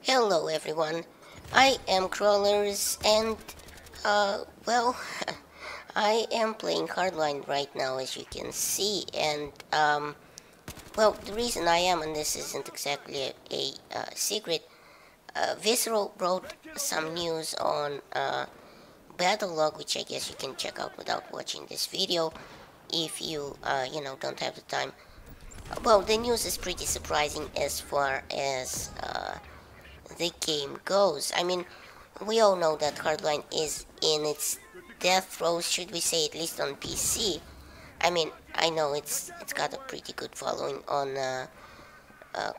Hello everyone, I am Crawlers and well, I am playing Hardline right now as you can see and well, the reason I am, and this isn't exactly a secret, Visceral wrote some news on Battle Log, which I guess you can check out without watching this video if you, don't have the time. Well, the news is pretty surprising as far as the game goes. I mean, we all know that Hardline is in its death throes, should we say, at least on PC. I mean, I know it's got a pretty good following on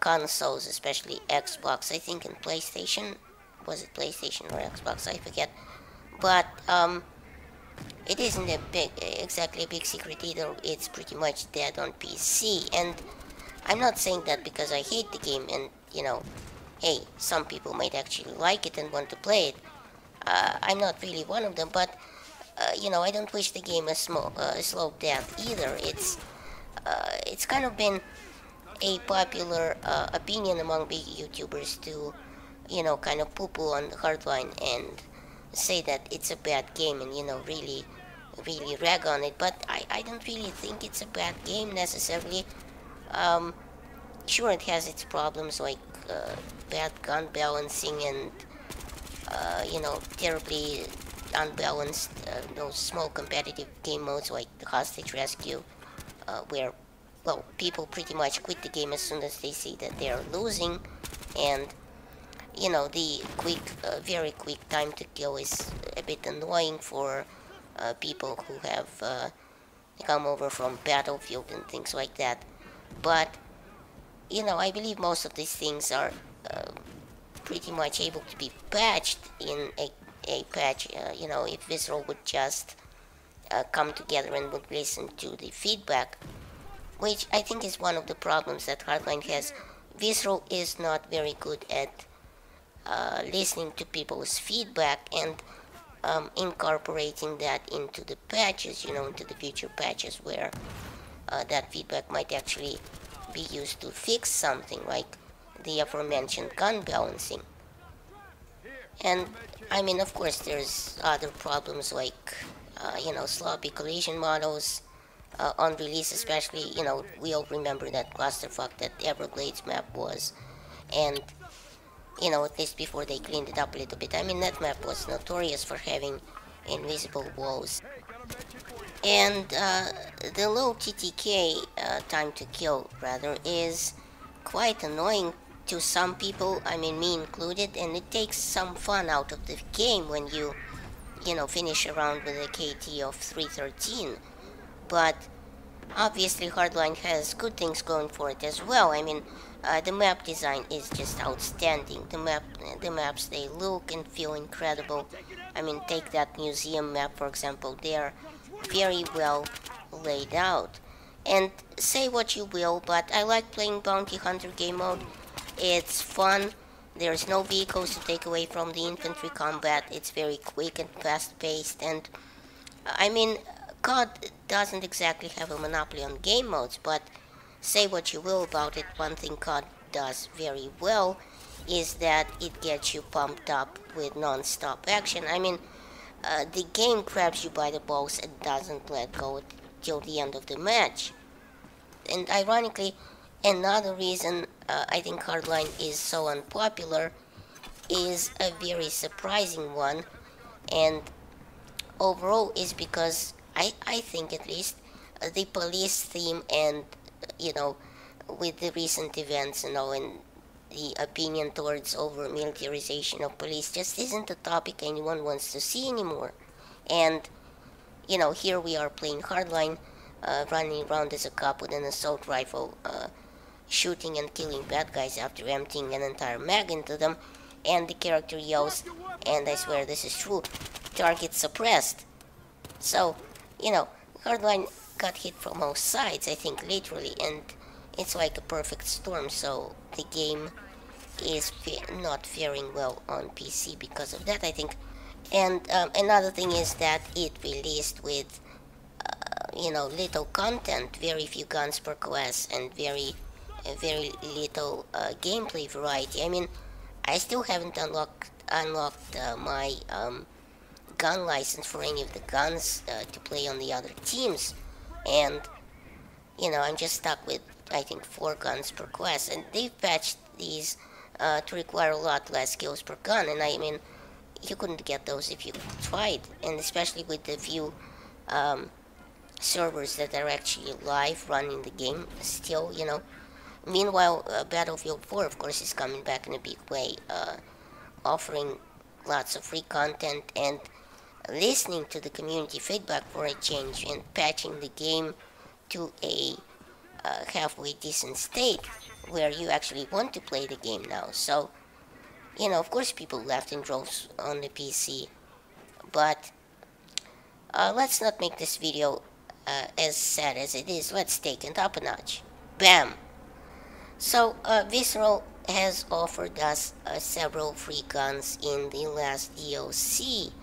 consoles, especially Xbox. I think in PlayStation, was it PlayStation or Xbox? I forget. But it isn't exactly a big secret either. It's pretty much dead on PC, and I'm not saying that because I hate the game. And hey, some people might actually like it and want to play it. I'm not really one of them, but I don't wish the game a slow death either. It's kind of been a popular opinion among big YouTubers to, kind of poo-poo on Hardline and say that it's a bad game and, really, really rag on it. But I don't really think it's a bad game necessarily. Sure, it has its problems like bad gun balancing and, terribly unbalanced, those small competitive game modes like the hostage rescue, where, well, people pretty much quit the game as soon as they see that they're losing, and, the quick, very quick time to kill is a bit annoying for people who have come over from Battlefield and things like that. But, I believe most of these things are pretty much able to be patched in a patch, if Visceral would just come together and would listen to the feedback, which I think is one of the problems that Hardline has. Visceral is not very good at listening to people's feedback and incorporating that into the patches, into the future patches where that feedback might actually be used to fix something like the aforementioned gun balancing. And I mean, of course, there's other problems like, sloppy collision models on release, especially, we all remember that clusterfuck that Everglades map was. And, at least before they cleaned it up a little bit. I mean, that map was notorious for having invisible walls. And the low TTK, time to kill, rather, is quite annoying to some people, I mean me included, and it takes some fun out of the game when you finish around with a KT of 313. But obviously Hardline has good things going for it as well. I mean, the map design is just outstanding. The maps, they look and feel incredible. I mean, take that museum map for example. They are very well laid out. And say what you will, but I like playing Bounty Hunter game mode. It's fun. There's no vehicles to take away from the infantry combat. It's very quick and fast-paced, and I mean, COD doesn't exactly have a monopoly on game modes, but say what you will about it, one thing COD does very well is that it gets you pumped up with non-stop action. I mean, the game grabs you by the balls and doesn't let go till the end of the match. And ironically, another reason I think Hardline is so unpopular is a very surprising one, and overall is because I think at least the police theme and with the recent events and the opinion towards over militarization of police just isn't a topic anyone wants to see anymore. And here we are playing Hardline, running around as a cop with an assault rifle, shooting and killing bad guys after emptying an entire mag into them, and the character yells, and I swear this is true, "Target suppressed." So, Hardline got hit from all sides, I think literally, and it's like a perfect storm, so the game is not faring well on PC because of that, I think. And another thing is that it released with, little content, very few guns per class, and very little gameplay variety. I mean, I still haven't unlocked my gun license for any of the guns to play on the other teams, and I'm just stuck with, I think, 4 guns per quest, and they've patched these to require a lot less kills per gun, and I mean, you couldn't get those if you tried, and especially with the few servers that are actually live running the game still. Meanwhile, Battlefield 4, of course, is coming back in a big way, offering lots of free content and listening to the community feedback for a change and patching the game to a halfway decent state where you actually want to play the game now. So, of course, people left in droves on the PC, but let's not make this video as sad as it is. Let's take it up a notch. Bam! So, Visceral has offered us several free guns in the last DLC,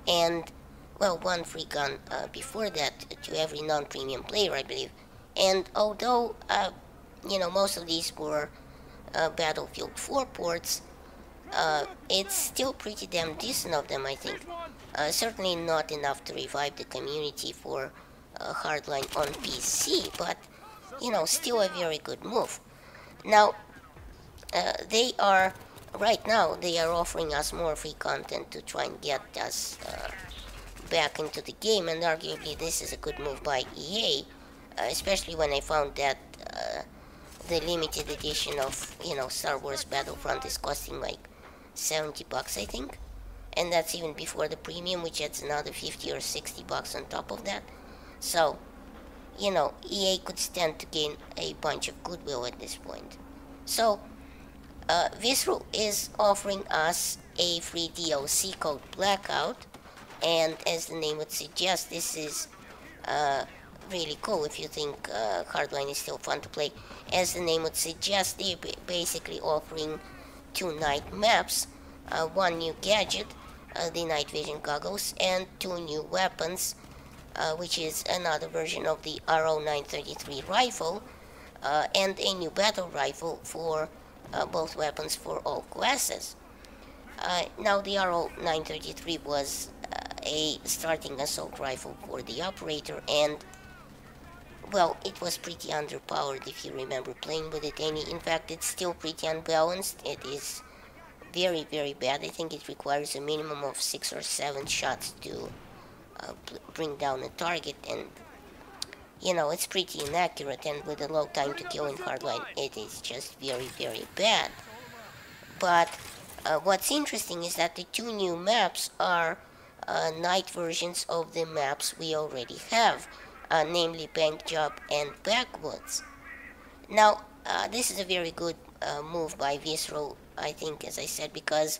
and, well, one free gun before that to every non-premium player, I believe. And although, most of these were Battlefield 4 ports, it's still pretty damn decent of them, I think. Certainly not enough to revive the community for Hardline on PC, but, still a very good move. Now, right now, they are offering us more free content to try and get us back into the game, and arguably this is a good move by EA, especially when I found that the limited edition of, Star Wars Battlefront is costing like $70, I think, and that's even before the premium, which adds another $50 or $60 on top of that. So, EA could stand to gain a bunch of goodwill at this point. So, Visceral is offering us a free DLC called Blackout, and as the name would suggest, this is really cool if you think Hardline is still fun to play. As the name would suggest, they're basically offering 2 night maps, 1 new gadget, the night vision goggles, and 2 new weapons, which is another version of the RO933 rifle, and a new battle rifle for both weapons for all classes. Now, the RO933 was a starting assault rifle for the operator, and, well, it was pretty underpowered if you remember playing with it. In fact, it's still pretty unbalanced. It is very, very bad. I think it requires a minimum of 6 or 7 shots to bring down a target, and it's pretty inaccurate, and with a low time to kill in Hardline, it is just very, very bad. But what's interesting is that the 2 new maps are night versions of the maps we already have, namely Bank Job and Backwoods. Now, this is a very good move by Visceral, I think, as I said, because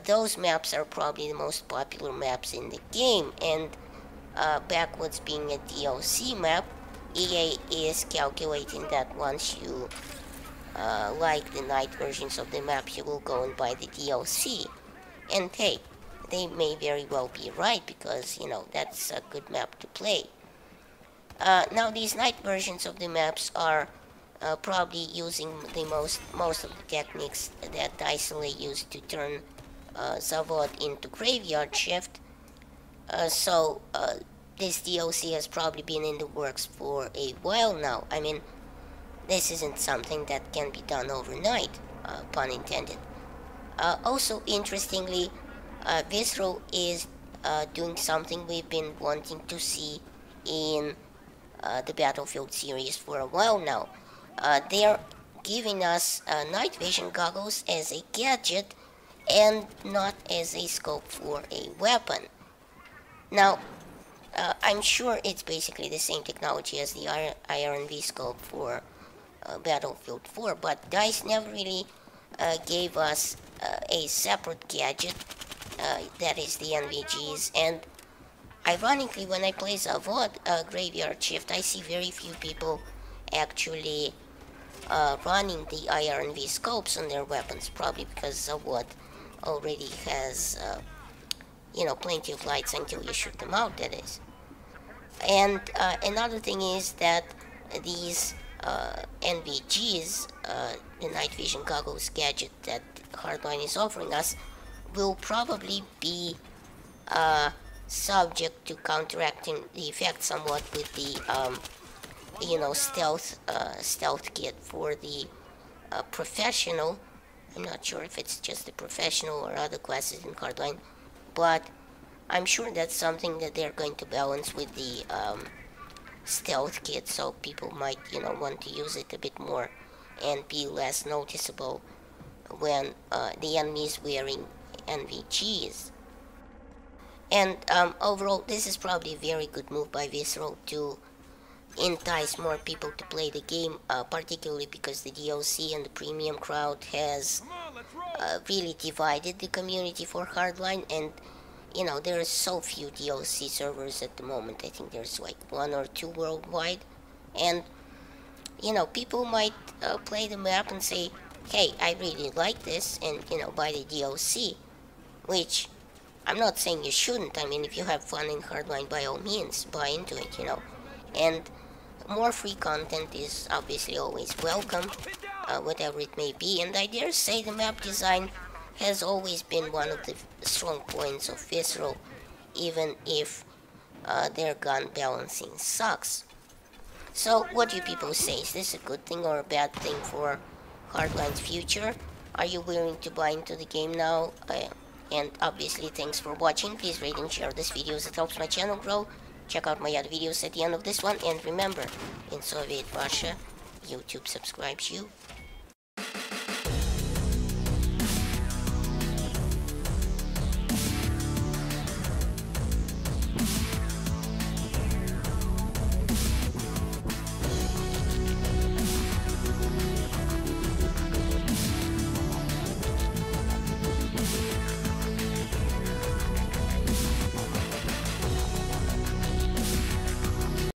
those maps are probably the most popular maps in the game, and Backwoods being a DLC map, EA is calculating that once you like the night versions of the map, you will go and buy the DLC. And hey, they may very well be right, because, that's a good map to play. Now, these night versions of the maps are probably using the most of the techniques that Isolate used to turn Zavod into Graveyard Shift. So, this DLC has probably been in the works for a while now. I mean, this isn't something that can be done overnight, pun intended. Also, interestingly, Visceral is doing something we've been wanting to see in the Battlefield series for a while now. They're giving us night vision goggles as a gadget and not as a scope for a weapon. Now, I'm sure it's basically the same technology as the IRNV scope for Battlefield 4, but DICE never really gave us a separate gadget, that is the NVGs, and ironically, when I play Zavod Graveyard Shift, I see very few people actually running the IRNV scopes on their weapons, probably because Zavod already has plenty of lights until you shoot them out, that is. And another thing is that these NVGs, the night vision goggles gadget that Hardline is offering us, will probably be subject to counteracting the effect somewhat with the stealth kit for the professional. I'm not sure if it's just the professional or other classes in Hardline, but I'm sure that's something that they're going to balance with the stealth kit, so people might want to use it a bit more and be less noticeable when the enemy is wearing NVGs. And overall, this is probably a very good move by Visceral to entice more people to play the game, particularly because the DLC and the premium crowd has really divided the community for Hardline, and there are so few DLC servers at the moment. I think there's like 1 or 2 worldwide, and people might play the map and say, hey, I really like this, and buy the DLC, which I'm not saying you shouldn't. I mean, if you have fun in Hardline, by all means, buy into it, and more free content is obviously always welcome, whatever it may be, and I dare say the map design has always been one of the strong points of Visceral, even if their gun balancing sucks. So, what do you people say? Is this a good thing or a bad thing for Hardline's future? Are you willing to buy into the game now? And obviously, thanks for watching. Please rate and share this video as it helps my channel grow. Check out my other videos at the end of this one. And remember, in Soviet Russia, YouTube subscribes you.